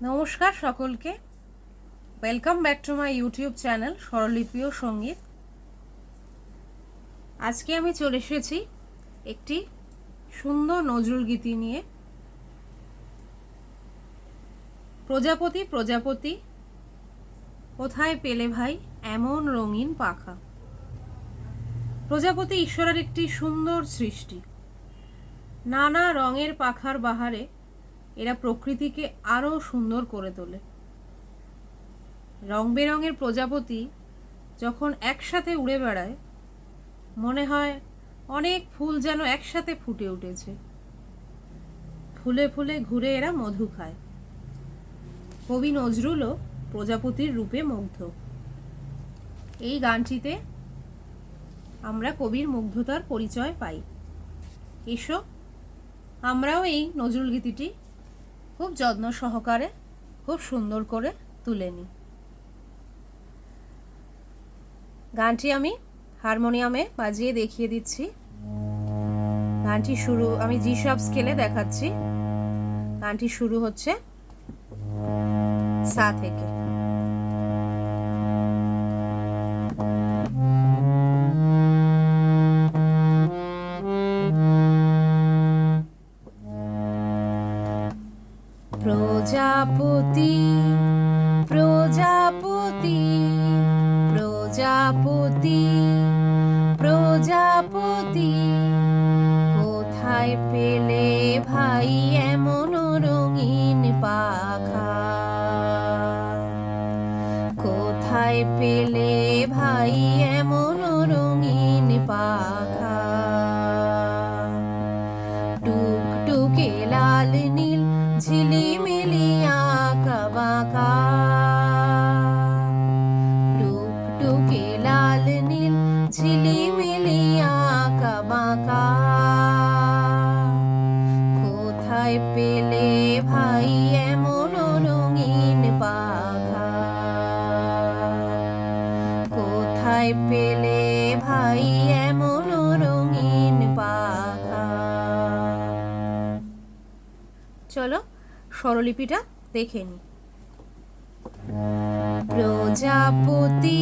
নমস্কার সকলকে, welcome back to my YouTube channel স্বরলিপি ও সঙ্গীত। আজকে আমি চলে এসেছি একটি সুন্দর নজরুল গীতি নিয়ে। প্রজাপতি প্রজাপতি কোথায় পেলে ভাই এমন রঙিন পাখা। প্রজাপতি ঈশ্বরের একটি সুন্দর সৃষ্টি। নানা রঙের পাখার বাহারে এরা প্রকৃতিকে আরও সুন্দর করে তোলে। রং বেরঙের প্রজাপতি যখন একসাথে উড়ে বেড়ায়, মনে হয় অনেক ফুল যেন একসাথে ফুটে উঠেছে। ফুলে ফুলে ঘুরে এরা মধু খায়। কবি নজরুলও প্রজাপতির রূপে মুগ্ধ। এই গানটিতে আমরা কবির মুগ্ধতার পরিচয় পাই। এসো আমরাও এই নজরুল গীতিটি খুব যত্ন সহকারে খুব সুন্দর করে তুলে নিই। গানটি আমি হারমোনিয়ামে বাজিয়ে দেখিয়ে দিচ্ছি। গানটি শুরু আমি জি শার্প স্কেলে দেখাচ্ছি। গানটি শুরু হচ্ছে সা থেকে। প্রজাপতি প্রজাপতি প্রজাপতি প্রজাপতি কোথায় পেলে ভাই এমন রঙিন পাখা। কোথায় পেলে ভাই এমন রঙিন পাখা। টুকটুকে লাল নীল ঝিলিমিলি আঁকা বাঁকা। টুকটুকে লাল নীল ঝিলিমিলি আঁকা বাঁকা। কোথায় পেলে ভাই এমন রঙিন পাখা। কোথায় পেলে ভাই এমন রঙিন পাখা। চলো স্বরলিপিটা দেখে নি। প্রজাপতি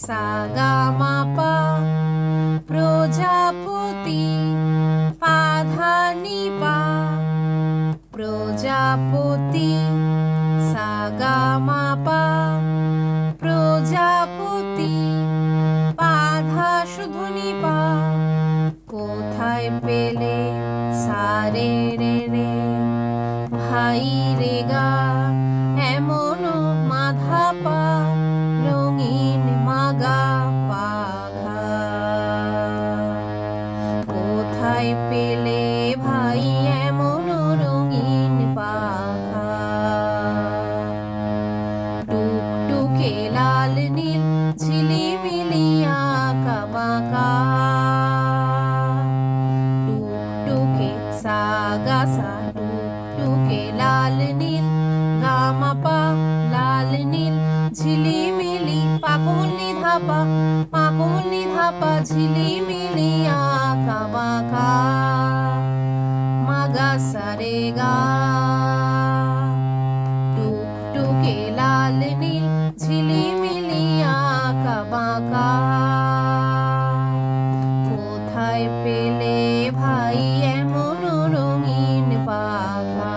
সা গা মা পা। প্রজাপতি পা ধা নি পা। প্রজাপতি সা গা মা পা। প্রজাপতি পা ধা শুধু নি পা। কোথায় পেলে সা রে রে রে ভাই রে গা এমন মাধা পা রঙিন মাগা পাখা। কোথায় পেলে ভাই এমন রঙিন পাখা। টুকটুকে লাল নীল ঝিলিমিলি আঁকা বাঁকা। টুকটুকে সা গা সা টুকটুকে লাল নীল গা মা পা লাল নীল ঝিলিমিলি পাকুমুল্লি ধাপা পাকুমুল্লি ধাপা ঝিলিমিলি আঁকা বাঁকা। মাগা সা রে গা। টুকটুকে লাল নীল ঝিলিমিলি আঁকা বাঁকা। কোথায় পেলে ভাই এমন রঙিন পাখা।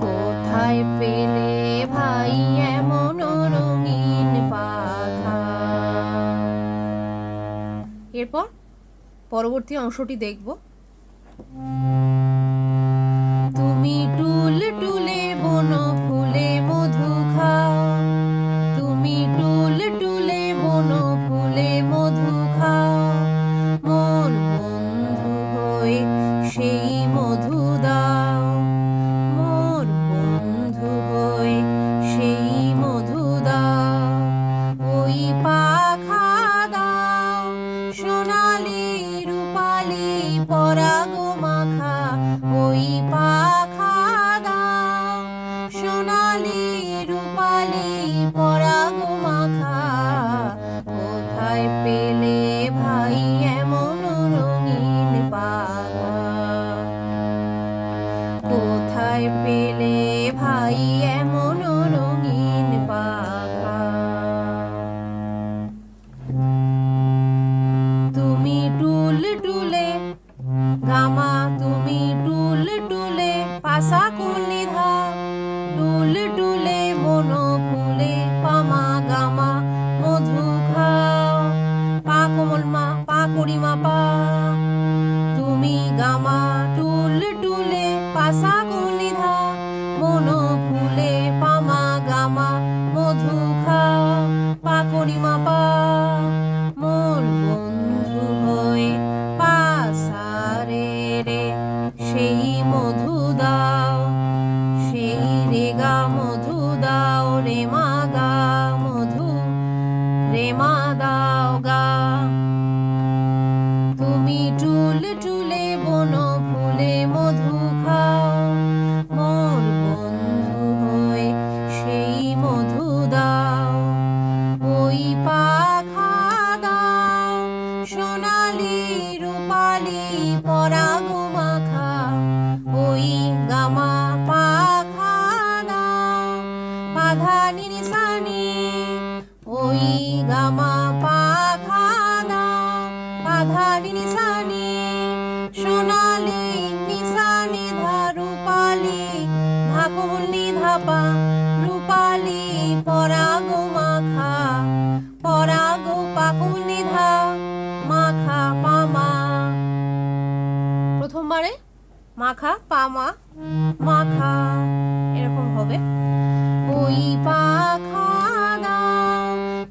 কোথায় পেলে ভাই এমন রঙিন পাখা। এরপর পরবর্তী অংশটি দেখব। তুমি টুল টুলে বন ফুলে মধু খাও। তুমি টুল টুলে বন ফুলে মধু খাও। মোর বন্ধু হয়ে সেই মধু দাও। মোর বন্ধু হয়ে সেই মধু দাও। ওই পাখা দাও সোনালি রূপালি কোথায় পেলে ভাই এমন রঙিন পাখা? তুমি টুলটুলে গামা, তুমি টুলটুলে পাসা কুলিধা, টুলটুলে বনো ফুলে পামা গামা মধু খাও, পা কোমল মা পা করি মা পা। তুমি গামা টুলটুলে পাসা কুলিধা, বনো ফুলে পামা গামা মধু খাও, পা করি মা পা। মোর বন্ধু হয়ে পাসারে রে সেই মধু দাও, সেই রেগা মধু দাও, রে মা গা মধু, রে মা দাও গা। তুমি টুলটুলে বনো ফুলে মধু খাও, মোর বন্ধু হয়ে সেই মধু দাও। ওই পাখা দাও সোনালি রূপালি পরাগ মাখা, ওই গামা পাখা দাও পাধা নিসানি, ওই গামা পাখা দাও পাধা নিসানি, সোনালি নিসানি ধা রূপালি ধা কোমলি ধাপা, রূপালি পরাগ মাখা, পরাগ পাকুলি ধা মাখা পামা। প্রথমবারে মাখা পামা মাখা এরকম হবে। ওই পাখা দাও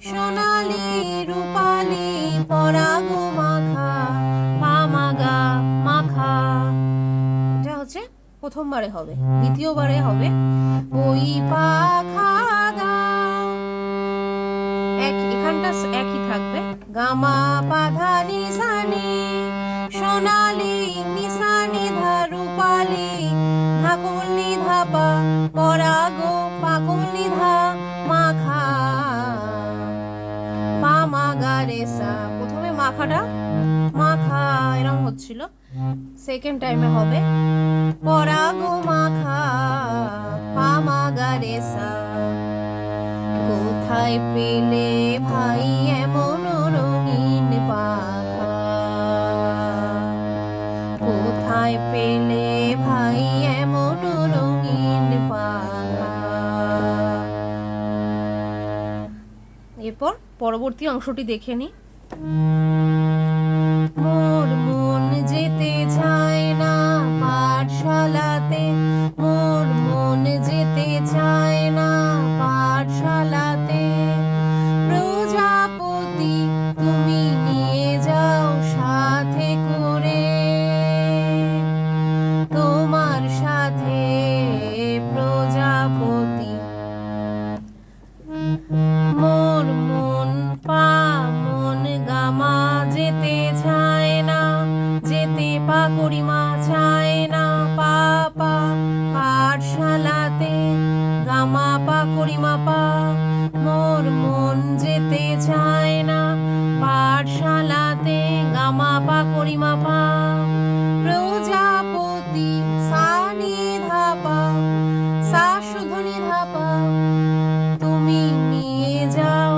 সোনালি রূপালি পরাগ মাখা, পামা গা মাখা। এটা হচ্ছে প্রথমবারে হবে। দ্বিতীয়বারে হবে ওই পাখা দাও, এখানটা একই থাকবে, গামা পাধা নিসানি, সোনালি নিসানি ধা রূপালি ধা কোমলি ধাপা, পরাগ পাকুলি ধা মাখা, পামা গা রে সা। প্রথমে মাখাটা মাখা এরকম হচ্ছিল, সেকেন্ড টাইমে হবে পরাগ মাখা, পামা গা রে সা। কোথায় পেলে ভাই এমন রঙিন পাখা? কোথায় পেলে ভাই এমন রঙিন পাখা? এরপর পরবর্তী অংশটি দেখে নি। মোর মন যেতে চায় না পাঠশালাতে, মোর মন যেতে চায় না পাঠশালাতে, প্রজাপতি তুমি নিয়ে যাও সাথে করে, তোমার সাথে প্রজাপতি। মোর মন পা মন গামা যেতে চায় না, যেতে পা করিমা চায় না, পা পা পাঠশালাতে, গামা পা করিমা পা। মোর মন যেতে চায় না পাঠশালাতে, গামা পা করিমা পা, প্রজাপতি সা নি ধা পা, সা শুধু নি ধা পা। তুমি নিয়ে যাও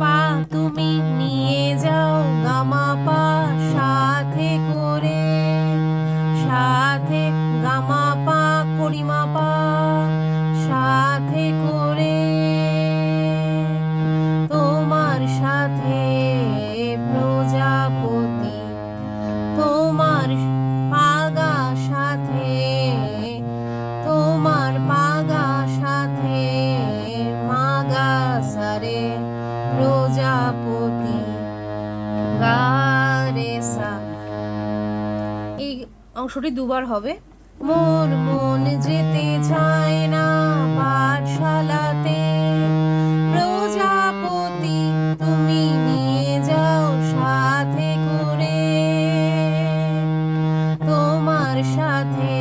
পা, তুমি নিয়ে যাও গামা পা সাথে করে, সাথে গামা পা করিমা পা সাথে করে, তোমার সাথে প্রজাপতি, তোমার পাগা সাথে, তোমার পাগা সাথে, মাগা সারে প্রজাপতি গা রে সা। এই অংশটি দুবার হবে। মোর মন যেতে চায় না পাঠশালাতে, প্রজাপতি তুমি নিয়ে যাও সাথে করে, তোমার সাথে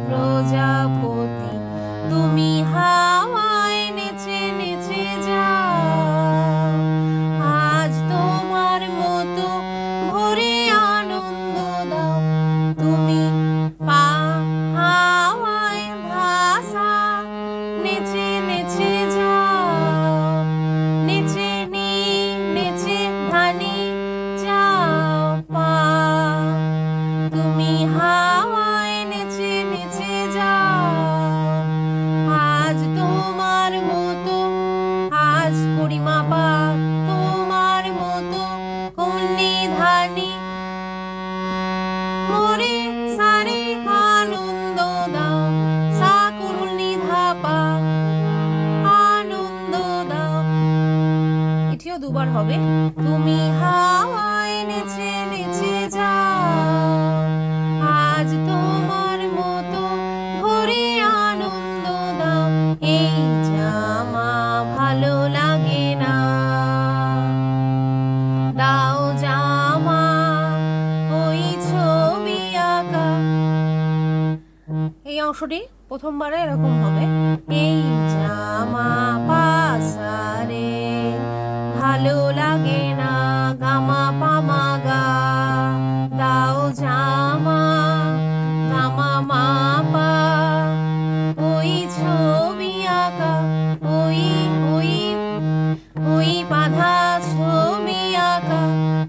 প্রজাপতি, তুমি হাওয়ায় নেচে নেচে যাও, আজ তোমার মতো ভরে আনন্দ দাও। তুমি পা হাওয়ায় এই অংশটি প্রথমবারে এরকম হবে, এই জামা পাসারে ভালো লাগে না, গামা পামা গা দাও জামা, গামা মা পা ওই ছবি আঁকা, ওই ওই ওই বাঁধা ছবি আঁকা,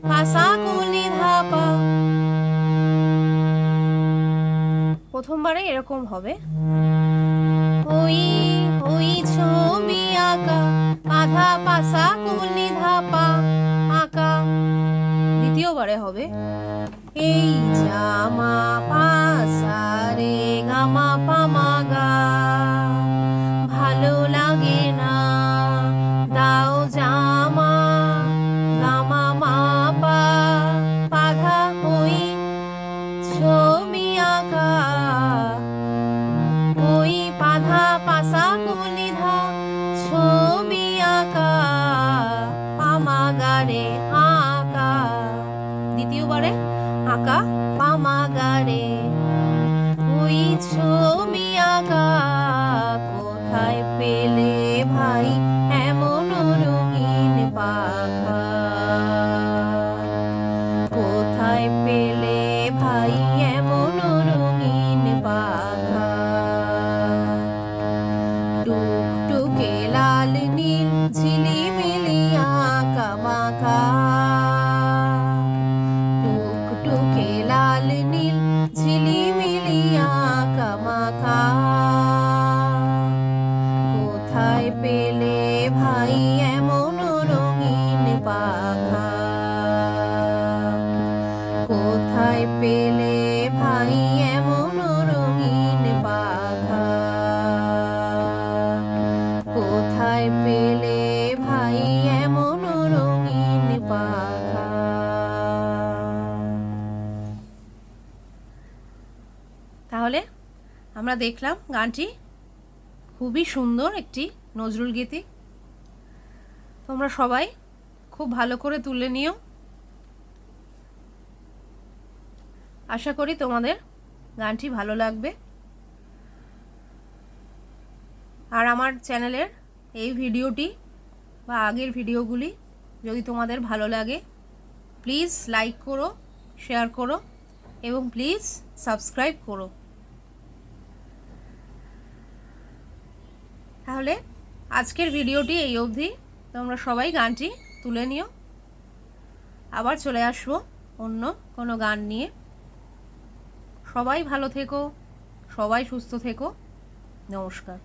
পাসা কুলি ধাপা। প্রথমবারে এরকম হবে, ওই ওই ছবি আঁকা, বাঁধা পাসা কুলি ধাপা আঁকা। দ্বিতীয়বারে হবে, এই জামা পাসারে গামা পামা গা ভালো লাগে না, দাও জামা, গামা মা পা পাধা ওই ছবি আঁকা, ওই পাধা পাসা কুলি ধা ছবি আঁকা, পামা গারে আঁকা। দ্বিতীয়বারে আঁকা পামা গারে, ওই ছবি আঁকা কোথায় পেলে ভাই এমন রঙিন পাখা, কোথায় পেলে ভাই এমন রঙিন পাখা। টুকটুকে লাল নীল ঝিলিমিলি আঁকা বাঁকা, টুকটুকে লাল নীল ঝিলিমিলি আঁকা বাঁকা, কোথায় পেলে ভাই এমন রঙিন পাখা, কোথায় পেলে ভাই এমন রঙিন পাখা, কোথায় পেলে ভাই এমন রঙিন পাখা। তাহলে আমরা দেখলাম গানটি খুবই সুন্দর একটি নজরুল গীতি। তোমরা সবাই খুব ভালো করে তুলে নিও। আশা করি তোমাদের গানটি ভালো লাগবে। আর আমার চ্যানেলের এই ভিডিওটি বা আগের ভিডিওগুলি যদি তোমাদের ভালো লাগে, প্লিজ লাইক করো, শেয়ার করো এবং প্লিজ সাবস্ক্রাইব করো। তাহলে আজকের ভিডিওটি এই অবধি। তোমরা সবাই গানটি তুলে নিও। আবার চলে আসবো অন্য কোনো গান নিয়ে। সবাই ভালো থেকো, সবাই সুস্থ থেকো। নমস্কার।